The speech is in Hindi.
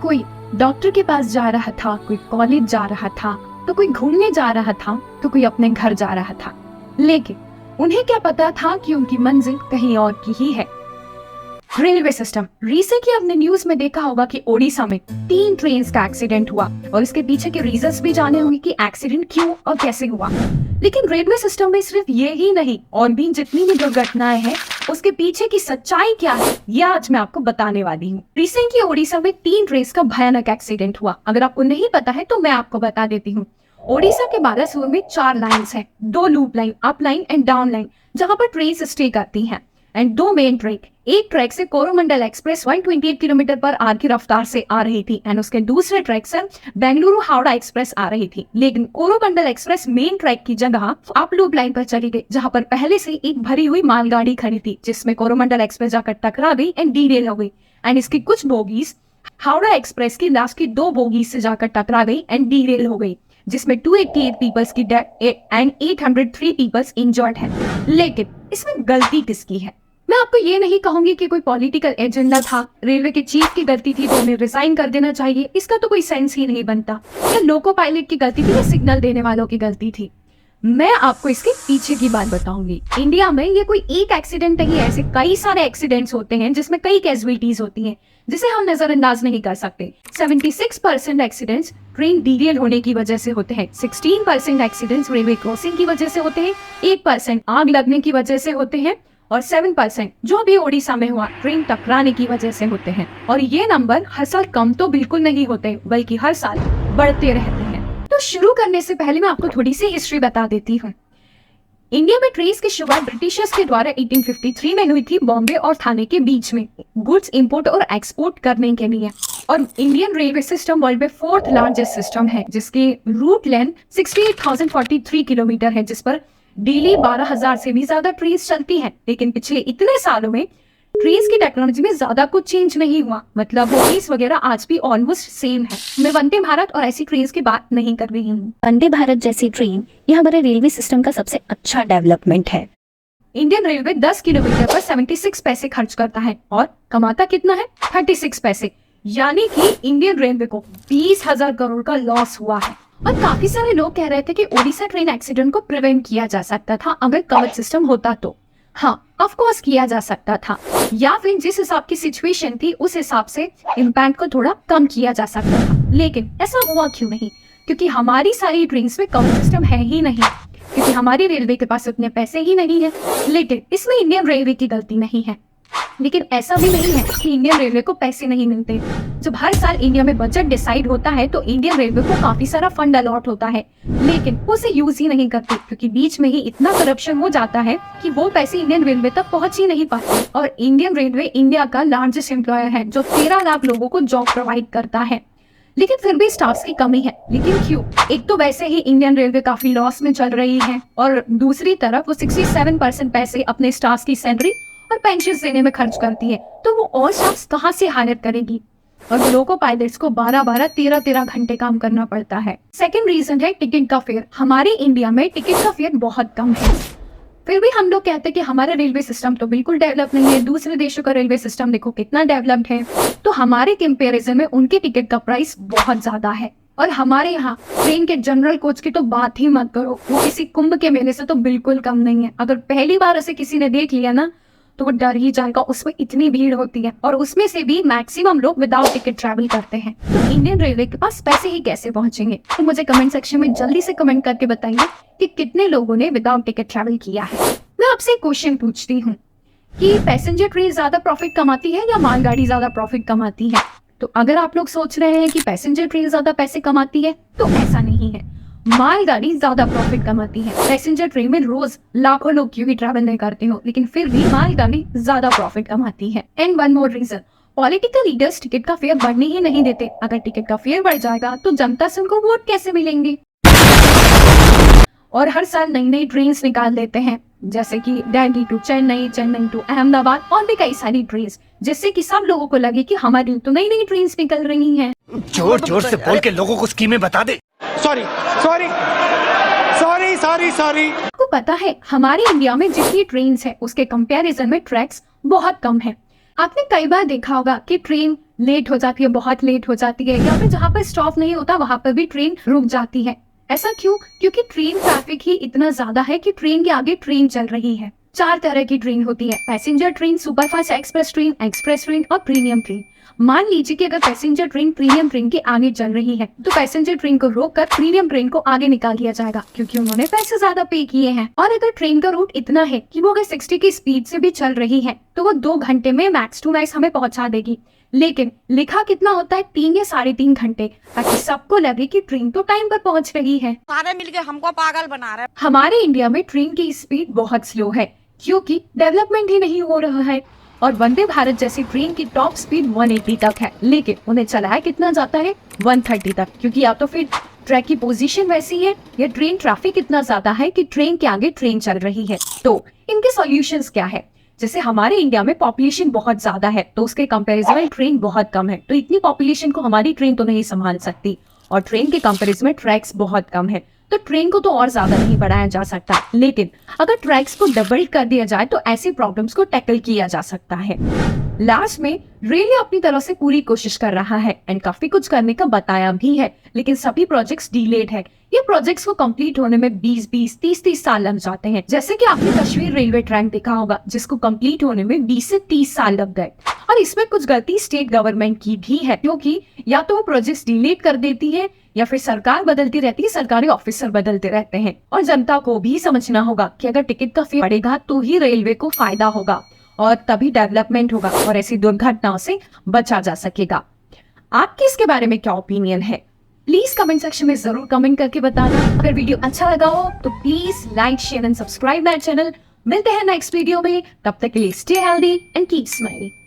कोई डॉक्टर के पास जा रहा था, कोई कॉलेज जा रहा था, तो कोई घूमने जा रहा था, तो कोई अपने घर जा रहा था। लेकिन उन्हें क्या पता था कि उनकी मंजिल कहीं और की ही है। Railway system. रिसेंटली आपने न्यूज में देखा होगा कि ओडिशा में 3 ट्रेन का एक्सीडेंट हुआ और इसके पीछे के रीजंस भी जाने होंगे कि एक्सीडेंट क्यों और कैसे हुआ। लेकिन रेलवे सिस्टम में सिर्फ ये ही नहीं, और भी जितनी भी दुर्घटनाएं हैं उसके पीछे की सच्चाई क्या है, यह आज मैं आपको बताने वाली हूँ। रिसेंटली ओडिशा में 3 ट्रेन का भयानक एक्सीडेंट हुआ। अगर आपको नहीं पता है तो मैं आपको बता देती हूँ। ओडिशा के बालासोर में 4 लाइन्स हैं, 2 loop line, up line and down line, जहाँ पर ट्रेन स्टे करती हैं, एंड 2 मेन ट्रैक। एक ट्रैक से कोरोमंडल एक्सप्रेस 128 किलोमीटर पर आर की रफ्तार से आ रही थी, एंड उसके दूसरे ट्रैक से बेंगलुरु हावड़ा एक्सप्रेस आ रही थी। लेकिन कोरोमंडल एक्सप्रेस मेन ट्रैक की जगह अप लूप लाइन पर चली गई, जहां पर पहले से एक भरी हुई मालगाड़ी खड़ी थी, जिसमें कोरोमंडल एक्सप्रेस जाकर टकरा गई एंड डीरेल हो गई। एंड इसकी कुछ बोगीज हावड़ा एक्सप्रेस की लास्ट की 2 बोगीज से जाकर टकरा गई एंड डीरेल हो गई, जिसमें 288 पीपल्स की डेथ एंड 803 पीपल्स इंजर्ड है। लेकिन इसमें गलती किसकी है? मैं आपको ये नहीं कहूंगी कि कोई पॉलिटिकल एजेंडा था, रेलवे के चीफ की गलती थी तो उन्हें रिजाइन कर देना चाहिए, इसका तो कोई सेंस ही नहीं बनता। या लोको पायलट की गलती थी या सिग्नल देने वालों की गलती थी। मैं आपको इसके पीछे की बात बताऊंगी। इंडिया में ये कोई एक एक्सीडेंट नहीं है, ऐसे कई सारे एक्सीडेंट्स होते हैं जिसमें कई कैजुअलिटीज होती हैं, जिसे हम नजरअंदाज नहीं कर सकते। 76% एक्सीडेंट्स ट्रेन डीरेल होने की वजह से होते हैं, 16% एक्सीडेंट्स रेलवे क्रॉसिंग की वजह से होते हैं, 1% आग लगने की वजह से होते हैं, और 7% जो भी ओडिशा में हुआ ट्रेन टकराने की वजह से होते हैं। और ये नंबर हर साल कम तो बिल्कुल नहीं होते, बल्कि हर साल बढ़ते रहते हैं। तो शुरू करने से पहले मैं आपको थोड़ी सी हिस्ट्री बता देती हूँ। इंडिया में ट्रेन की शुरुआत ब्रिटिशर्स के द्वारा 1853 में हुई थी, बॉम्बे और थाने के बीच में, गुड्स इंपोर्ट और एक्सपोर्ट करने के लिए। और इंडियन रेलवे सिस्टम वर्ल्ड में 4th लार्जेस्ट सिस्टम है, जिसकी रूट लेंथ 68,043 किलोमीटर है, जिस पर डेली 12,000 से भी ज्यादा ट्रेन चलती हैं। लेकिन पिछले इतने सालों में ट्रेन की टेक्नोलॉजी में ज्यादा कुछ चेंज नहीं हुआ, मतलब बोगीज वगैरह आज भी ऑलमोस्ट सेम है। मैं वंदे भारत और ऐसी ट्रेन की बात नहीं कर रही हूँ। वंदे भारत जैसी ट्रेन ये हमारे रेलवे सिस्टम का सबसे अच्छा डेवलपमेंट है। इंडियन रेलवे 10 किलोमीटर पर 76 पैसे खर्च करता है और कमाता कितना है? 36 पैसे। यानी कि इंडियन रेलवे को 20,000 करोड़ का लॉस हुआ है। और काफी सारे लोग कह रहे थे कि ओडिशा ट्रेन एक्सीडेंट को प्रिवेंट किया जा सकता था अगर कवच सिस्टम होता तो। हाँ, ऑफ कोर्स किया जा सकता था, या फिर जिस हिसाब की सिचुएशन थी उस हिसाब से इम्पैक्ट को थोड़ा कम किया जा सकता था। लेकिन ऐसा हुआ क्यों नहीं? क्योंकि हमारी सारी ट्रेन्स में कवच सिस्टम है ही नहीं, क्योंकि हमारी रेलवे के पास उतने पैसे ही नहीं है। लेकिन इसमें इंडियन रेलवे की गलती नहीं है। लेकिन ऐसा भी नहीं है कि इंडियन रेलवे को पैसे नहीं मिलते। जब हर साल इंडिया में बजट डिसाइड होता है तो इंडियन रेलवे को काफी सारा फंड अलॉट होता है, लेकिन वो उसे यूज ही नहीं करते, क्योंकि बीच में ही इतना करप्शन हो जाता है कि वो पैसे इंडियन रेलवे तक पहुंच ही नहीं पाते। और इंडियन रेलवे इंडिया का लार्जेस्ट एम्प्लॉयर है, जो 13 लाख लोगों को जॉब प्रोवाइड करता है। लेकिन फिर भी स्टाफ्स की कमी है। लेकिन क्यों? एक तो वैसे ही इंडियन रेलवे काफी लॉस में चल रही है, और दूसरी तरफ वो 67% पैसे अपने स्टाफ की सैलरी और पेंशन देने में खर्च करती है, तो वो और स्टाफ कहाँ से हायर करेगी? और लोको पायलट्स को 12-12, 13-13 घंटे काम करना पड़ता है। सेकंड रीजन है टिकट का फेयर। हमारे इंडिया में टिकट का फेयर बहुत कम है, फिर भी हम लोग कहते हैं कि हमारा रेलवे सिस्टम तो बिल्कुल डेवलप नहीं है। दूसरे देशों का रेलवे सिस्टम देखो कितना डेवलप्ड है, तो हमारे कंपैरिजन में उनके टिकट का प्राइस बहुत ज्यादा है। और हमारे यहाँ ट्रेन के जनरल कोच की तो बात ही मत करो, वो किसी कुंभ के मेले से तो बिल्कुल कम नहीं है। अगर पहली बार ऐसे किसी ने देख लिया ना तो वो डर ही जाएगा, उसमें इतनी भीड़ होती है, और उसमें से भी मैक्सिमम लोग विदाउट टिकट ट्रैवल करते हैं। तो इंडियन रेलवे के पास पैसे ही कैसे पहुंचेंगे? तो मुझे कमेंट सेक्शन में जल्दी से कमेंट करके बताइए कि कितने लोगों ने विदाउट टिकट ट्रैवल किया है। मैं आपसे एक क्वेश्चन पूछती हूँ कि पैसेंजर ट्रेन ज्यादा प्रॉफिट कमाती है या मालगाड़ी ज्यादा प्रॉफिट कमाती है? तो अगर आप लोग सोच रहे हैं कि पैसेंजर ट्रेन ज्यादा पैसे कमाती है, तो ऐसा नहीं है। मालगाड़ी ज्यादा प्रॉफिट कमाती है। पैसेंजर ट्रेन में रोज लाखों लोग क्यों भी ट्रैवल नहीं करते हो, लेकिन फिर भी मालगाड़ी ज्यादा प्रॉफिट कमाती है। And one more reason, political leaders ticket का फेयर बढ़ने ही नहीं देते। अगर टिकट का फेयर बढ़ जाएगा तो जनता से उनको वोट कैसे मिलेंगे? और हर साल नई नई ट्रेन निकाल देते हैं, जैसे कि दिल्ली टू चेन्नई, चेन्नई टू अहमदाबाद, और भी कई सारी ट्रेन, जिससे कि सब लोगों को लगे कि हमारी तो नई नई ट्रेन निकल रही हैं। जोर जोर से बोल के लोगों को स्कीमें बता दे। Sorry sorry sorry sorry sorry. आपको पता है हमारे इंडिया में जितनी ट्रेन है उसके कंपैरिजन में ट्रैक्स बहुत कम है। आपने कई बार देखा होगा कि ट्रेन लेट हो जाती है, बहुत लेट हो जाती है, या फिर जहाँ पर स्टॉप नहीं होता वहां पर भी ट्रेन रुक जाती है। ऐसा क्यों? क्योंकि ट्रेन ट्रैफिक ही इतना ज्यादा है कि ट्रेन के आगे ट्रेन चल रही है। 4 तरह की ट्रेन होती है, passenger train, superfast express train और प्रीमियम ट्रेन। मान लीजिए कि अगर पैसेंजर ट्रेन प्रीमियम ट्रेन के आगे चल रही है तो पैसेंजर ट्रेन को रोककर प्रीमियम ट्रेन को आगे निकाल दिया जाएगा, क्योंकि उन्होंने पैसे ज्यादा पे किए हैं। और अगर ट्रेन का रूट इतना है कि वो अगर 60 की स्पीड से भी चल रही है तो वो 2 घंटे में मैक्स टू मैक्स हमें पहुंचा देगी। लेकिन लिखा कितना होता है? 3 या 3.5 घंटे, ताकि सबको लगे कि ट्रेन तो टाइम पर पहुंच रही है। सारे मिलके हमको पागल बना रहे। हमारे इंडिया में ट्रेन की स्पीड बहुत स्लो है, क्योंकि डेवलपमेंट ही नहीं हो रहा है। और वंदे भारत जैसी ट्रेन की टॉप स्पीड 180 तक है, लेकिन उन्हें चलाया कितना जाता है? 130 तक, क्योंकि या तो फिर ट्रैक की पोजीशन वैसी है या ट्रेन ट्रैफिक इतना ज्यादा है कि ट्रेन के आगे ट्रेन चल रही है। तो इनके सॉल्यूशंस क्या है? जैसे हमारे इंडिया में पॉपुलेशन बहुत ज्यादा है, तो उसके कंपैरिजन में ट्रेन बहुत कम है, तो इतनी पॉपुलेशन को हमारी ट्रेन तो नहीं संभाल सकती। और ट्रेन के कंपैरिजन में ट्रैक्स बहुत कम है, तो ट्रेन को तो और ज्यादा नहीं बढ़ाया जा सकता। लेकिन अगर ट्रैक्स को डबल कर दिया जाए तो ऐसी प्रॉब्लम्स को टैकल किया जा सकता है। लास्ट में रेलवे अपनी तरफ से पूरी कोशिश कर रहा है एंड काफी कुछ करने का बताया भी है, लेकिन सभी प्रोजेक्ट्स डिलेड है। ये प्रोजेक्ट्स को कंप्लीट होने में 20-20, 30-30 साल लग जाते हैं। जैसे कि आपने कश्मीर रेलवे ट्रैक देखा होगा, जिसको कंप्लीट होने में 20 से 30 साल लग गए। और इसमें कुछ गलती स्टेट गवर्नमेंट की भी है, क्योंकि या तो वो प्रोजेक्ट्स डिलेट कर देती है या फिर सरकार बदलती रहती है, सरकारी ऑफिसर बदलते रहते हैं। और जनता को भी समझना होगा कि अगर टिकट का फी बढ़ेगा तो ही रेलवे को फायदा होगा और तभी डेवलपमेंट होगा और ऐसी दुर्घटनाओं से बचा जा सकेगा। आपकी इसके बारे में क्या ओपिनियन है? प्लीज कमेंट सेक्शन में जरूर कमेंट करके बताना। अगर वीडियो अच्छा लगा हो तो please like, share and subscribe my channel. मिलते हैं नेक्स्ट वीडियो में, तब तक के लिए stay healthy and keep smiling.